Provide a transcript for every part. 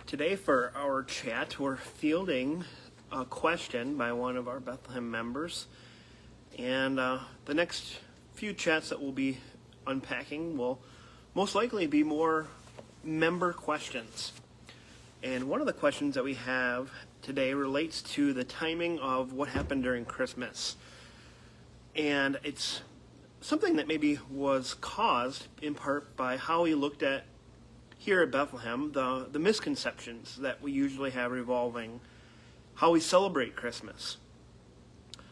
Today for our chat, we're fielding a question by one of our Bethlehem members. And the next few chats that we'll be unpacking will most likely be more member questions. And one of the questions that we have today relates to the timing of what happened during Christmas. And it's something that maybe was caused in part by how we looked at here at Bethlehem, the misconceptions that we usually have revolving how we celebrate Christmas.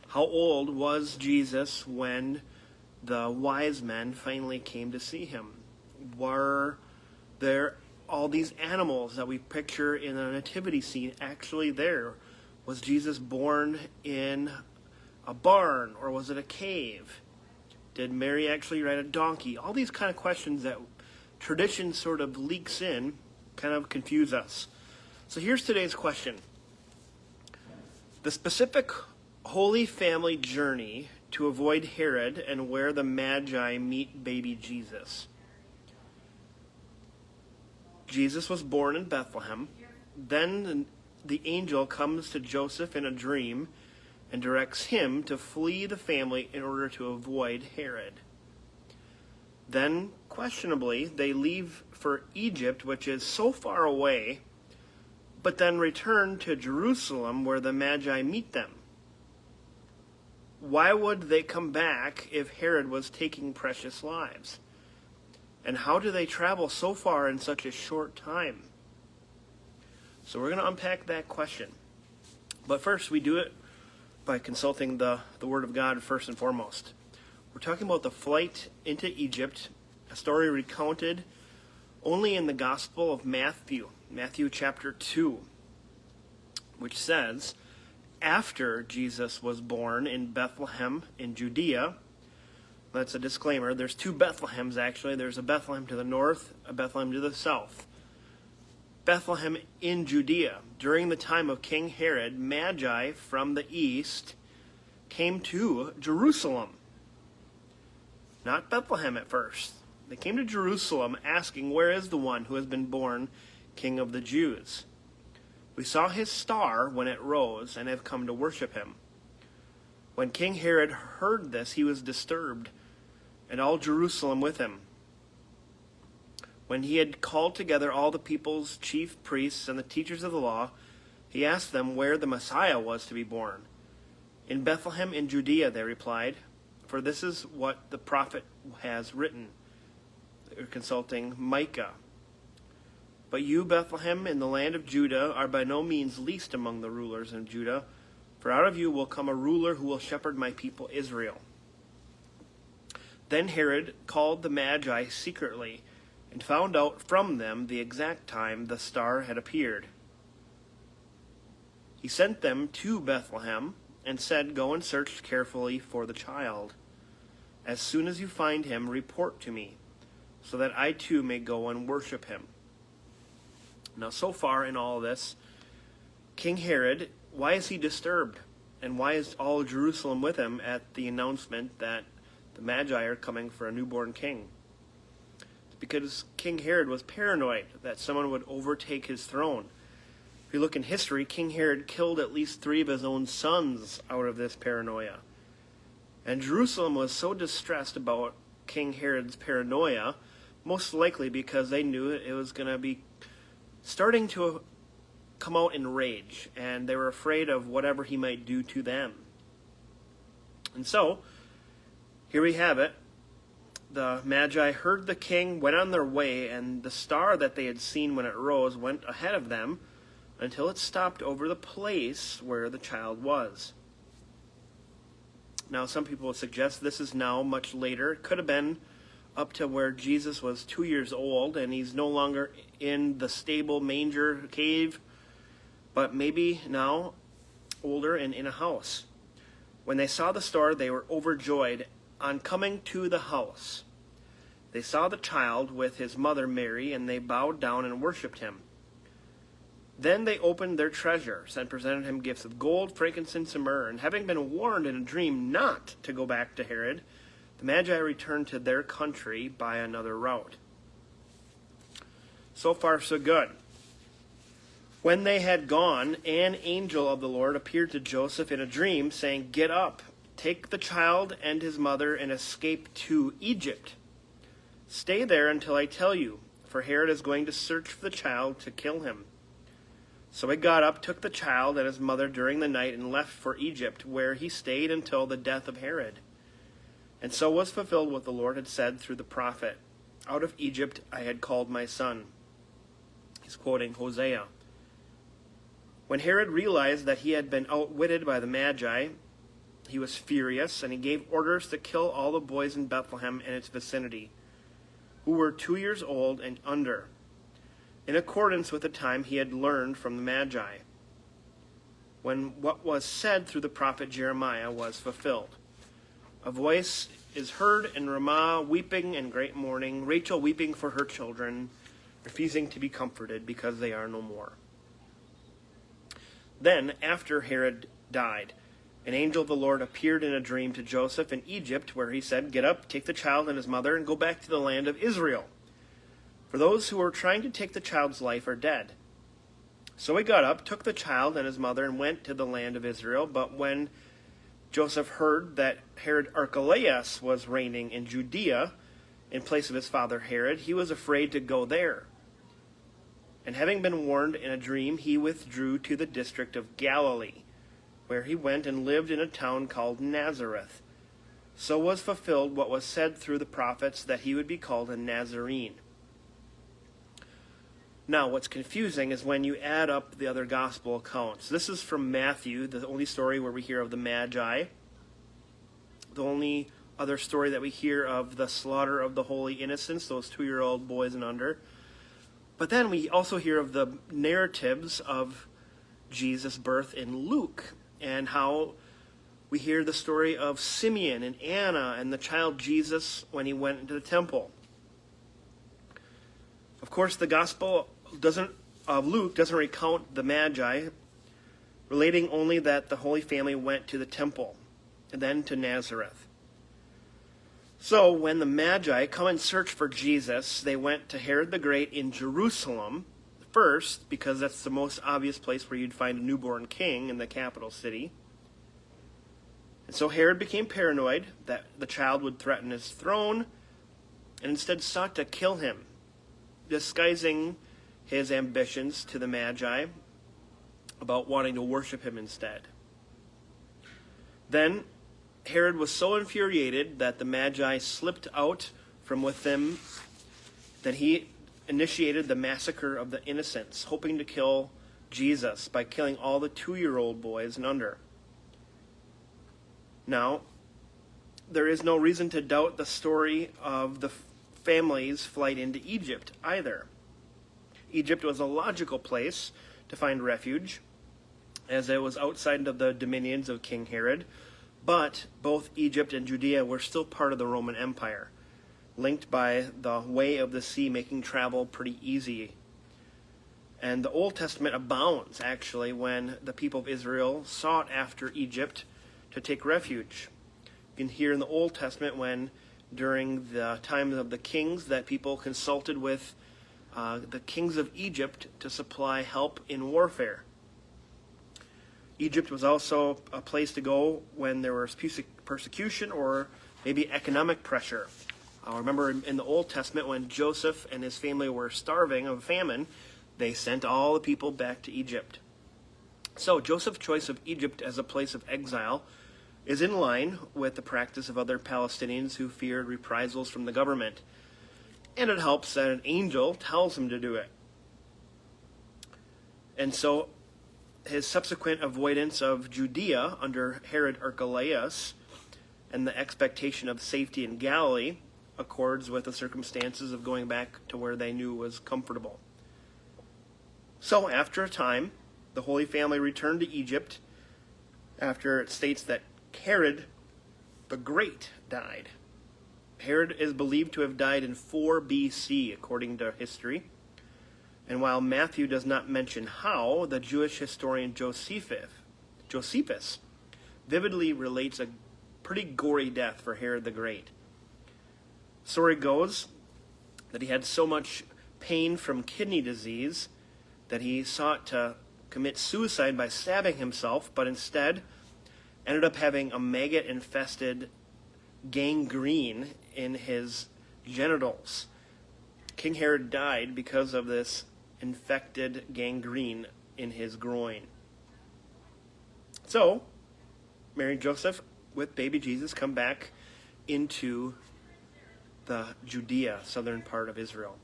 How old was Jesus when the wise men finally came to see him? Were there all these animals that we picture in the nativity scene actually there? Was Jesus born in a barn, or was it a cave? Did Mary actually ride a donkey? All these kind of questions that tradition sort of leaks in kind of confuse us. So here's today's question. The specific Holy Family journey to avoid Herod and where the Magi meet baby Jesus. Jesus was born in Bethlehem. Then the angel comes to Joseph in a dream and directs him to flee the family in order to avoid Herod. Then, questionably, they leave for Egypt, which is so far away, but then return to Jerusalem where the Magi meet them. Why would they come back if Herod was taking precious lives? And how do they travel so far in such a short time? So we're going to unpack that question. But first, we do it by consulting the Word of God first and foremost. We're talking about the flight into Egypt, a story recounted only in the Gospel of Matthew, Matthew chapter 2, which says, after Jesus was born in Bethlehem in Judea. That's a disclaimer. There's two Bethlehems, actually. There's a Bethlehem to the north, a Bethlehem to the south. Bethlehem in Judea. During the time of King Herod, Magi from the east came to Jerusalem. Not Bethlehem at first. They came to Jerusalem asking, where is the one who has been born King of the Jews? We saw his star when it rose and have come to worship him. When King Herod heard this, he was disturbed, and all Jerusalem with him. When he had called together all the people's chief priests and the teachers of the law, he asked them where the Messiah was to be born. In Bethlehem in Judea, they replied, for this is what the prophet has written. They're consulting Micah. But you, Bethlehem, in the land of Judah, are by no means least among the rulers in Judah, for out of you will come a ruler who will shepherd my people Israel. Then Herod called the Magi secretly and found out from them the exact time the star had appeared. He sent them to Bethlehem and said, go and search carefully for the child. As soon as you find him, report to me, so that I too may go and worship him. Now, so far in all this, King Herod, why is he disturbed? And why is all Jerusalem with him at the announcement that the Magi are coming for a newborn king? It's because King Herod was paranoid that someone would overtake his throne. If you look in history, King Herod killed at least 3 of his own sons out of this paranoia. And Jerusalem was so distressed about King Herod's paranoia, most likely because they knew it was going to be starting to come out in rage, and they were afraid of whatever he might do to them. And so, here we have it. The Magi heard the king, went on their way, and the star that they had seen when it rose went ahead of them until it stopped over the place where the child was. Now, some people suggest this is now much later. It could have been up to where Jesus was 2 years old, and he's no longer in the stable manger cave, but maybe now older and in a house. When they saw the star, they were overjoyed. On coming to the house, they saw the child with his mother Mary, and they bowed down and worshipped him. Then they opened their treasures and presented him gifts of gold, frankincense, and myrrh. And having been warned in a dream not to go back to Herod, the Magi returned to their country by another route. So far, so good. When they had gone, an angel of the Lord appeared to Joseph in a dream, saying, "Get up, take the child and his mother, and escape to Egypt. Stay there until I tell you, for Herod is going to search for the child to kill him." So he got up, took the child and his mother during the night, and left for Egypt, where he stayed until the death of Herod. And so was fulfilled what the Lord had said through the prophet, "Out of Egypt I had called my son." He's quoting Hosea. When Herod realized that he had been outwitted by the Magi, he was furious, and he gave orders to kill all the boys in Bethlehem and its vicinity, who were 2 years old and under, in accordance with the time he had learned from the Magi, when what was said through the prophet Jeremiah was fulfilled. A voice is heard in Ramah, weeping and great mourning, Rachel weeping for her children, refusing to be comforted because they are no more. Then, after Herod died, an angel of the Lord appeared in a dream to Joseph in Egypt, where he said, "Get up, take the child and his mother, and go back to the land of Israel. For those who are trying to take the child's life are dead." So he got up, took the child and his mother, and went to the land of Israel. But when Joseph heard that Herod Archelaus was reigning in Judea in place of his father Herod, he was afraid to go there. And having been warned in a dream, he withdrew to the district of Galilee, where he went and lived in a town called Nazareth. So was fulfilled what was said through the prophets, that he would be called a Nazarene. Now, what's confusing is when you add up the other gospel accounts. This is from Matthew, the only story where we hear of the Magi, the only other story that we hear of the slaughter of the holy innocents, those 2-year-old boys and under. But then we also hear of the narratives of Jesus' birth in Luke, and how we hear the story of Simeon and Anna and the child Jesus when he went into the temple. Of course, the Gospel of Luke doesn't recount the Magi, relating only that the Holy Family went to the temple and then to Nazareth. So when the Magi come and search for Jesus, they went to Herod the Great in Jerusalem first, because that's the most obvious place where you'd find a newborn king in the capital city. And so Herod became paranoid that the child would threaten his throne, and instead sought to kill him, disguising his ambitions to the Magi about wanting to worship him instead. Then Herod was so infuriated that the Magi slipped out from with them that he initiated the massacre of the innocents, hoping to kill Jesus by killing all the 2-year-old boys and under. Now, there is no reason to doubt the story of the family's flight into Egypt either. Egypt was a logical place to find refuge, as it was outside of the dominions of King Herod, but both Egypt and Judea were still part of the Roman Empire, linked by the way of the sea, making travel pretty easy. And the Old Testament abounds, actually, when the people of Israel sought after Egypt to take refuge. You can hear in the Old Testament when, during the times of the kings, that people consulted with the kings of Egypt to supply help in warfare. Egypt was also a place to go when there was persecution or maybe economic pressure. I remember in the Old Testament when Joseph and his family were starving of famine, they sent all the people back to Egypt. So Joseph's choice of Egypt as a place of exile is in line with the practice of other Palestinians who feared reprisals from the government. And it helps that an angel tells him to do it. And so his subsequent avoidance of Judea under Herod Archelaus and the expectation of safety in Galilee accords with the circumstances of going back to where they knew was comfortable. So after a time, the Holy Family returned to Egypt after it states that Herod the Great died. Herod is believed to have died in 4 BC, according to history. And while Matthew does not mention how, the Jewish historian Josephus vividly relates a pretty gory death for Herod the Great. Story goes that he had so much pain from kidney disease that he sought to commit suicide by stabbing himself, but instead ended up having a maggot-infested gangrene in his genitals. King Herod died because of this infected gangrene in his groin. So, Mary and Joseph, with baby Jesus, come back into the Judea, southern part of Israel.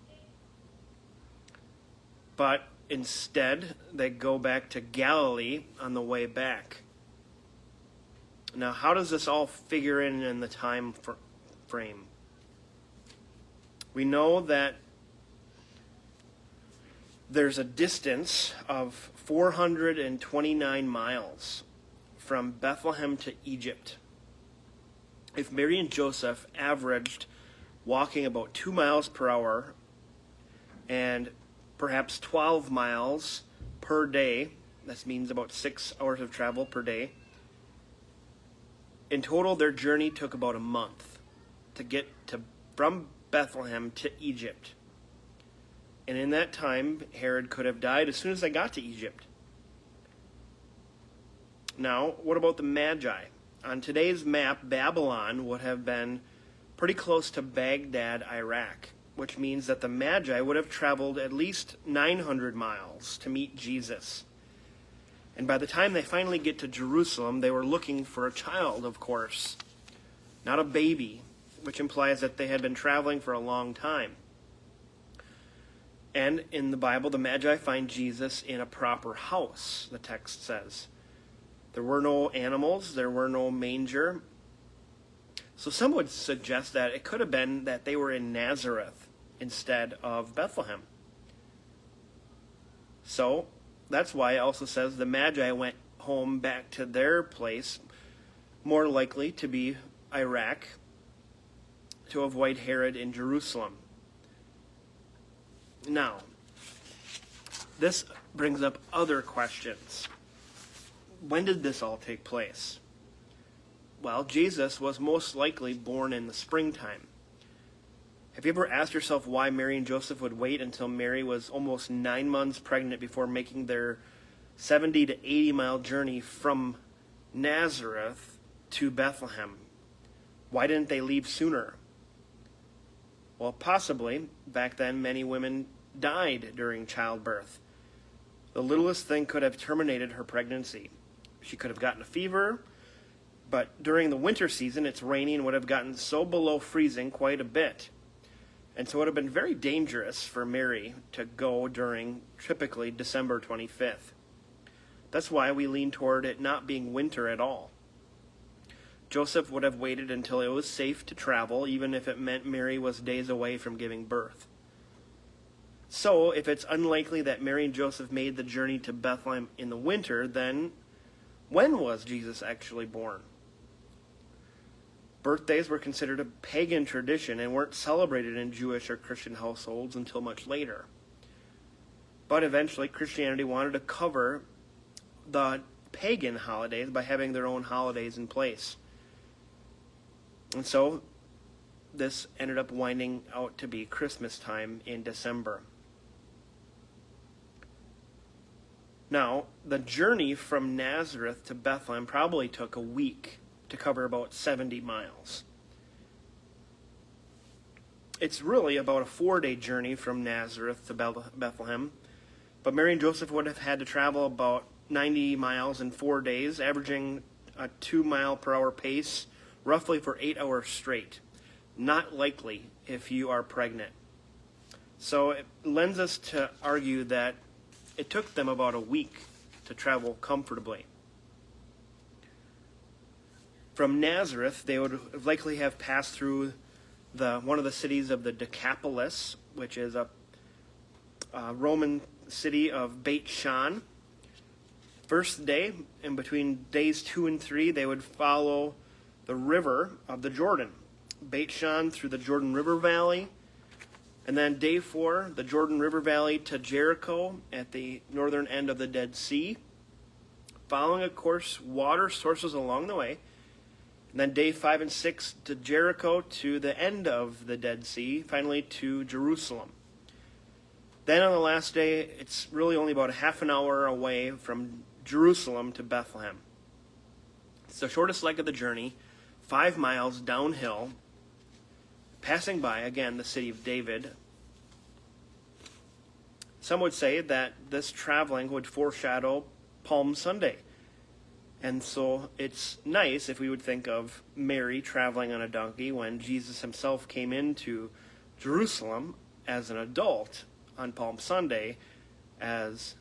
But instead, they go back to Galilee on the way back. Now, how does this all figure in the time frame? We know that there's a distance of 429 miles from Bethlehem to Egypt. If Mary and Joseph averaged walking about 2 miles per hour and perhaps 12 miles per day, that means about 6 hours of travel per day, in total their journey took about a month to get from Bethlehem to Egypt. And in that time, Herod could have died as soon as they got to Egypt. Now, what about the Magi? On today's map, Babylon would have been pretty close to Baghdad, Iraq, which means that the Magi would have traveled at least 900 miles to meet Jesus. And by the time they finally get to Jerusalem, they were looking for a child, of course, not a baby, which implies that they had been traveling for a long time. And in the Bible, the Magi find Jesus in a proper house, the text says. There were no animals, there were no manger. So some would suggest that it could have been that they were in Nazareth instead of Bethlehem. So that's why it also says the Magi went home back to their place, more likely to be Iraq, to avoid Herod in Jerusalem. Now, this brings up other questions. When did this all take place? Well, Jesus was most likely born in the springtime. Have you ever asked yourself why Mary and Joseph would wait until Mary was almost 9 months pregnant before making their 70 to 80 mile journey from Nazareth to Bethlehem? Why didn't they leave sooner? Well, possibly, back then many women died during childbirth. The littlest thing could have terminated her pregnancy. She could have gotten a fever, but during the winter season, it's rainy and would have gotten so below freezing quite a bit. And so it would have been very dangerous for Mary to go during typically December 25th. That's why we lean toward it not being winter at all. Joseph would have waited until it was safe to travel, even if it meant Mary was days away from giving birth. So, if it's unlikely that Mary and Joseph made the journey to Bethlehem in the winter, then when was Jesus actually born? Birthdays were considered a pagan tradition and weren't celebrated in Jewish or Christian households until much later. But eventually, Christianity wanted to cover the pagan holidays by having their own holidays in place. And so, this ended up winding out to be Christmas time in December. Now, the journey from Nazareth to Bethlehem probably took a week to cover about 70 miles. It's really about a 4-day journey from Nazareth to Bethlehem, but Mary and Joseph would have had to travel about 90 miles in 4 days, averaging a 2 mile per hour pace, roughly for 8 hours straight. Not likely if you are pregnant. So it lends us to argue that it took them about a week to travel comfortably. From Nazareth, they would likely have passed through one of the cities of the Decapolis, which is a Roman city of Beit Shan. First day, and between days 2 and 3, they would follow the river of the Jordan, Beit Shan through the Jordan River Valley, and then day 4, the Jordan River Valley to Jericho at the northern end of the Dead Sea, following, of course, water sources along the way. And then day 5 and 6 to Jericho to the end of the Dead Sea, finally to Jerusalem. Then on the last day, it's really only about a half an hour away from Jerusalem to Bethlehem. It's the shortest leg of the journey, 5 miles downhill, passing by, again, the city of David. Some would say that this traveling would foreshadow Palm Sunday. And so it's nice if we would think of Mary traveling on a donkey when Jesus himself came into Jerusalem as an adult on Palm Sunday as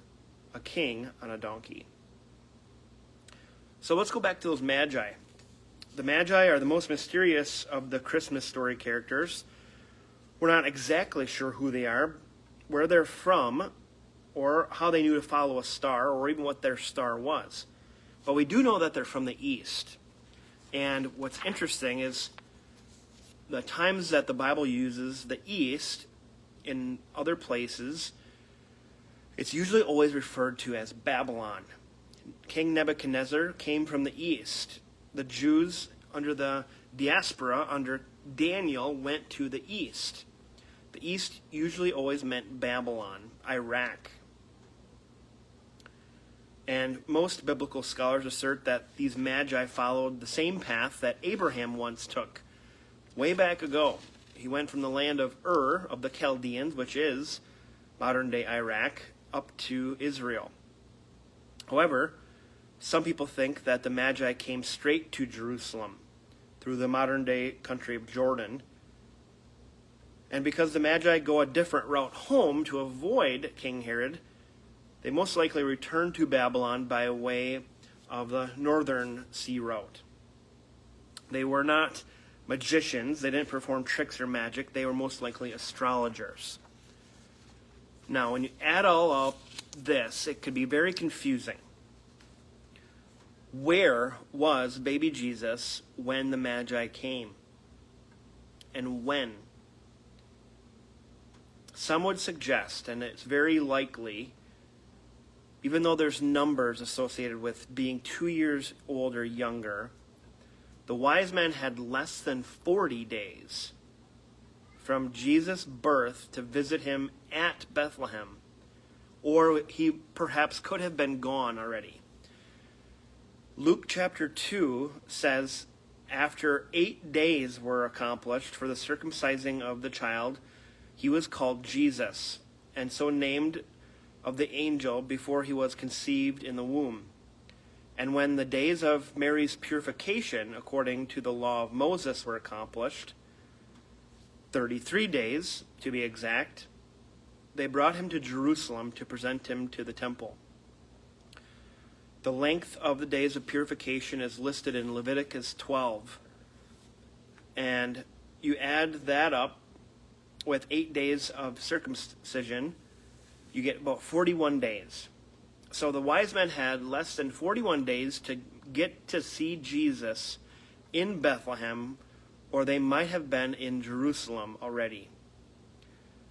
a king on a donkey. So let's go back to those Magi. The Magi are the most mysterious of the Christmas story characters. We're not exactly sure who they are, where they're from, or how they knew to follow a star, or even what their star was. But we do know that they're from the East. And what's interesting is the times that the Bible uses the East in other places, it's usually always referred to as Babylon. King Nebuchadnezzar came from the East. The Jews under the diaspora, under Daniel, went to the East. The East usually always meant Babylon, Iraq. And most biblical scholars assert that these Magi followed the same path that Abraham once took. Way back ago, he went from the land of Ur, of the Chaldeans, which is modern-day Iraq, up to Israel. However, some people think that the Magi came straight to Jerusalem through the modern-day country of Jordan. And because the Magi go a different route home to avoid King Herod, they most likely returned to Babylon by way of the northern sea route. They were not magicians. They didn't perform tricks or magic. They were most likely astrologers. Now, when you add all up this, it could be very confusing. Where was baby Jesus when the Magi came? And when? Some would suggest, and it's very likely, even though there's numbers associated with being 2 years old or younger, the wise men had less than 40 days from Jesus' birth to visit him at Bethlehem. Or he perhaps could have been gone already. Luke chapter 2 says, after 8 days were accomplished for the circumcising of the child, he was called Jesus, and so named of the angel before he was conceived in the womb. And when the days of Mary's purification, according to the law of Moses, were accomplished, 33 days to be exact, they brought him to Jerusalem to present him to the temple. The length of the days of purification is listed in Leviticus 12. And you add that up with 8 days of circumcision, you get about 41 days. So the wise men had less than 41 days to get to see Jesus in Bethlehem, or they might have been in Jerusalem already.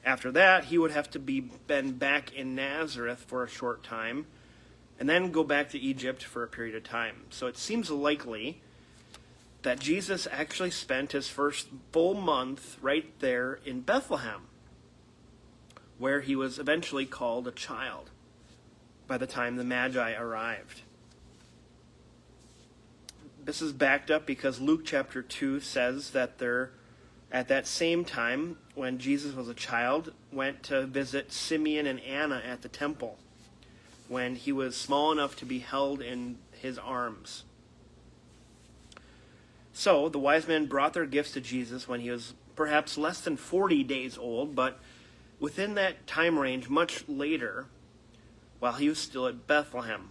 After that, he would have to been back in Nazareth for a short time, and then go back to Egypt for a period of time. So it seems likely that Jesus actually spent his first full month right there in Bethlehem, where he was eventually called a child by the time the Magi arrived. This is backed up because Luke chapter 2 says that they're at that same time, when Jesus was a child, went to visit Simeon and Anna at the temple, when he was small enough to be held in his arms. So the wise men brought their gifts to Jesus when he was perhaps less than 40 days old, but within that time range, much later, while he was still at Bethlehem.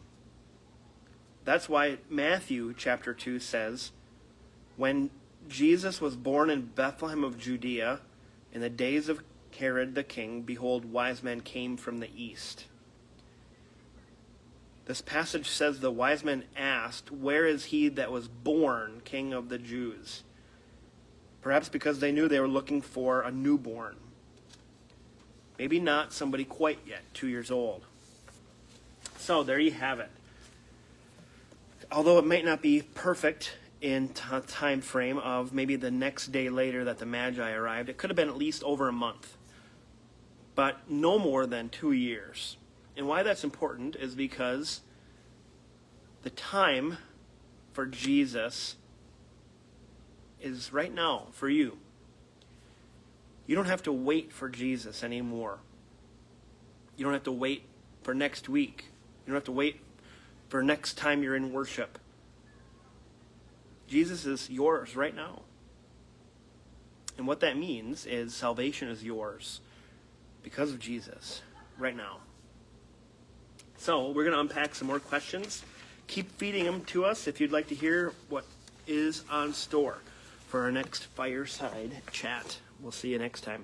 That's why Matthew chapter 2 says, when Jesus was born in Bethlehem of Judea, in the days of Herod the king, behold, wise men came from the east. This passage says the wise men asked, where is he that was born king of the Jews? Perhaps because they knew they were looking for a newborn. Maybe not somebody quite yet 2 years old. So there you have it. Although it might not be perfect in time frame of maybe the next day later that the Magi arrived, it could have been at least over a month. but no more than 2 years. And why that's important is because the time for Jesus is right now for you. You don't have to wait for Jesus anymore. You don't have to wait for next week. You don't have to wait for next time you're in worship. Jesus is yours right now. And what that means is salvation is yours because of Jesus right now. So we're going to unpack some more questions. Keep feeding them to us if you'd like to hear what is on store for our next Fireside chat. We'll see you next time.